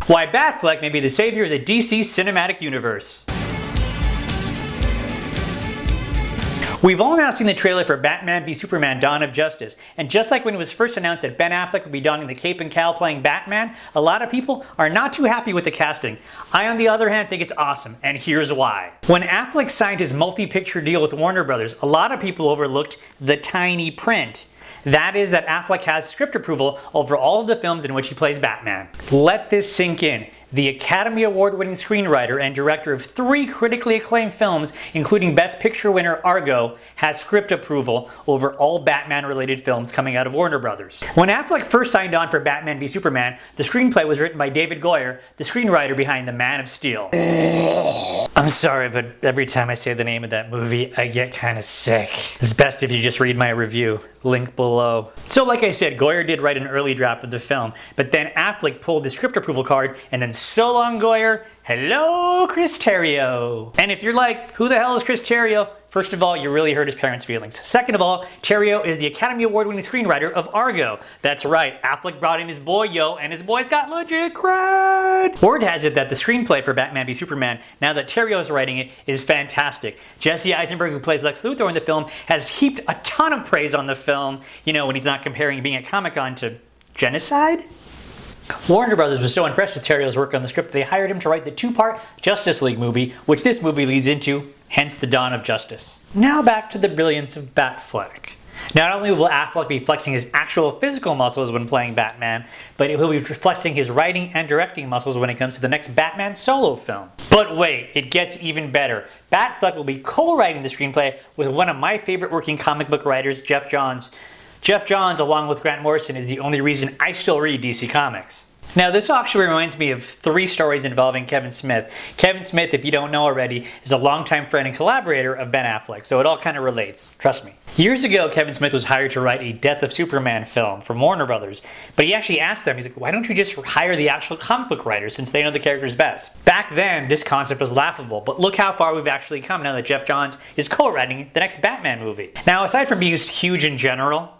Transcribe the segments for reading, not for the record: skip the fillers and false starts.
Why Batfleck may be the savior of the DC cinematic universe. We've all now seen the trailer for Batman v Superman: Dawn of Justice, and just like when it was first announced that Ben Affleck would be donning the cape and cowl playing Batman, a lot of people are not too happy with the casting. I, on the other hand, think it's awesome, and here's why. When Affleck signed his multi-picture deal with Warner Brothers, a lot of people overlooked the tiny print. That is that Affleck has script approval over all of the films in which he plays Batman. Let this sink in. The Academy Award-winning screenwriter and director of 3 critically acclaimed films, including Best Picture winner Argo, has script approval over all Batman-related films coming out of Warner Brothers. When Affleck first signed on for Batman v Superman, the screenplay was written by David Goyer, the screenwriter behind The Man of Steel. I'm sorry, but every time I say the name of that movie, I get kind of sick. It's best if you just read my review, link below. So like I said, Goyer did write an early draft of the film, but then Affleck pulled the script approval card, and then so long, Goyer. Hello, Chris Terrio. And if you're like, who the hell is Chris Terrio? First of all, you really hurt his parents' feelings. Second of all, Terrio is the Academy Award-winning screenwriter of Argo. That's right, Affleck brought in his boy, and his boy's got legit cred. Word has it that the screenplay for Batman v Superman, now that Terrio is writing it, is fantastic. Jesse Eisenberg, who plays Lex Luthor in the film, has heaped a ton of praise on the film, you know, when he's not comparing being at Comic-Con to genocide? Warner Brothers was so impressed with Terrio's work on the script that they hired him to write the 2-part Justice League movie, which this movie leads into, hence the Dawn of Justice. Now back to the brilliance of Batfleck. Not only will Affleck be flexing his actual physical muscles when playing Batman, but he'll be flexing his writing and directing muscles when it comes to the next Batman solo film. But wait, it gets even better. Batfleck will be co-writing the screenplay with one of my favorite working comic book writers, Geoff Johns. Geoff Johns, along with Grant Morrison, is the only reason I still read DC Comics. Now, this actually reminds me of 3 stories involving Kevin Smith. Kevin Smith, if you don't know already, is a longtime friend and collaborator of Ben Affleck, so it all kind of relates, trust me. Years ago, Kevin Smith was hired to write a Death of Superman film from Warner Brothers, but he actually asked them, he's like, why don't you just hire the actual comic book writers since they know the characters best? Back then, this concept was laughable, but look how far we've actually come now that Geoff Johns is co-writing the next Batman movie. Now, aside from being huge in general,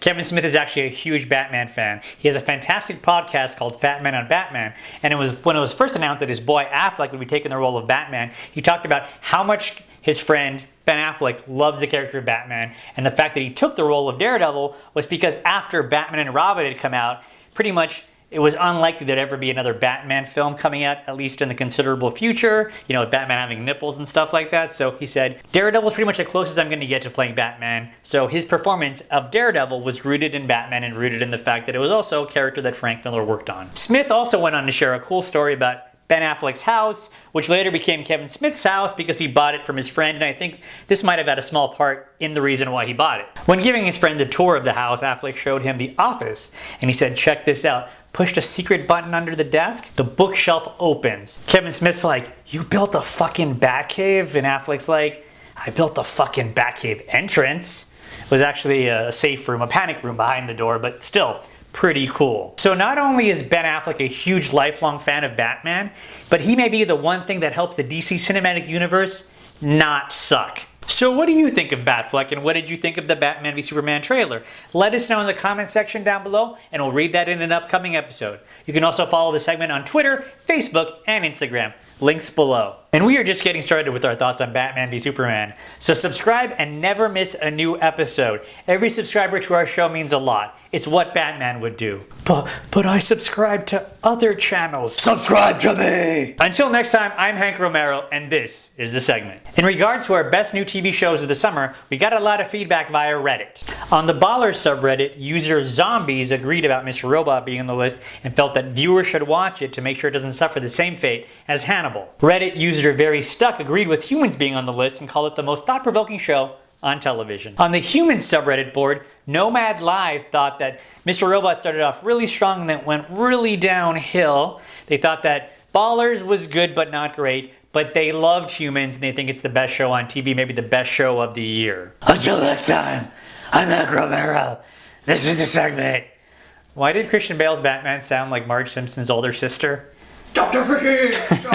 Kevin Smith is actually a huge Batman fan. He has a fantastic podcast called Fat Man on Batman, and when it was first announced that his boy Affleck would be taking the role of Batman, he talked about how much his friend Ben Affleck loves the character of Batman, and the fact that he took the role of Daredevil was because after Batman and Robin had come out, pretty much it was unlikely there'd ever be another Batman film coming out, at least in the considerable future, you know, with Batman having nipples and stuff like that. So he said, Daredevil's pretty much the closest I'm going to get to playing Batman. So his performance of Daredevil was rooted in Batman and rooted in the fact that it was also a character that Frank Miller worked on. Smith also went on to share a cool story about Ben Affleck's house, which later became Kevin Smith's house because he bought it from his friend, and I think this might have had a small part in the reason why he bought it. When giving his friend the tour of the house, Affleck showed him the office, and he said, check this out. Pushed a secret button under the desk, the bookshelf opens. Kevin Smith's like, you built a fucking Batcave? And Affleck's like, I built a fucking Batcave entrance. It was actually a safe room, a panic room behind the door, but still, pretty cool. So not only is Ben Affleck a huge lifelong fan of Batman, but he may be the one thing that helps the DC cinematic universe not suck. So what do you think of Batfleck, and what did you think of the Batman v Superman trailer? Let us know in the comment section down below, and we'll read that in an upcoming episode. You can also follow the segment on Twitter, Facebook, and Instagram. Links below. And we are just getting started with our thoughts on Batman v Superman. So subscribe and never miss a new episode. Every subscriber to our show means a lot. It's what Batman would do. But I subscribe to other channels. Subscribe to me! Until next time, I'm Hank Romero, and this is The Segment. In regards to our best new TV shows of the summer, we got a lot of feedback via Reddit. On the Ballers subreddit, user Zombies agreed about Mr. Robot being on the list and felt that viewers should watch it to make sure it doesn't suffer the same fate as Hannibal. Reddit user Very Stuck agreed with Humans being on the list and called it the most thought-provoking show on television. On the Humans subreddit board, Nomad Live thought that Mr. Robot started off really strong and then went really downhill. They thought that Ballers was good but not great, but they loved Humans and they think it's the best show on TV, maybe the best show of the year. Until next time, I'm Hank Romero. This is The Segment. Why did Christian Bale's Batman sound like Marge Simpson's older sister? Dr. Fishy!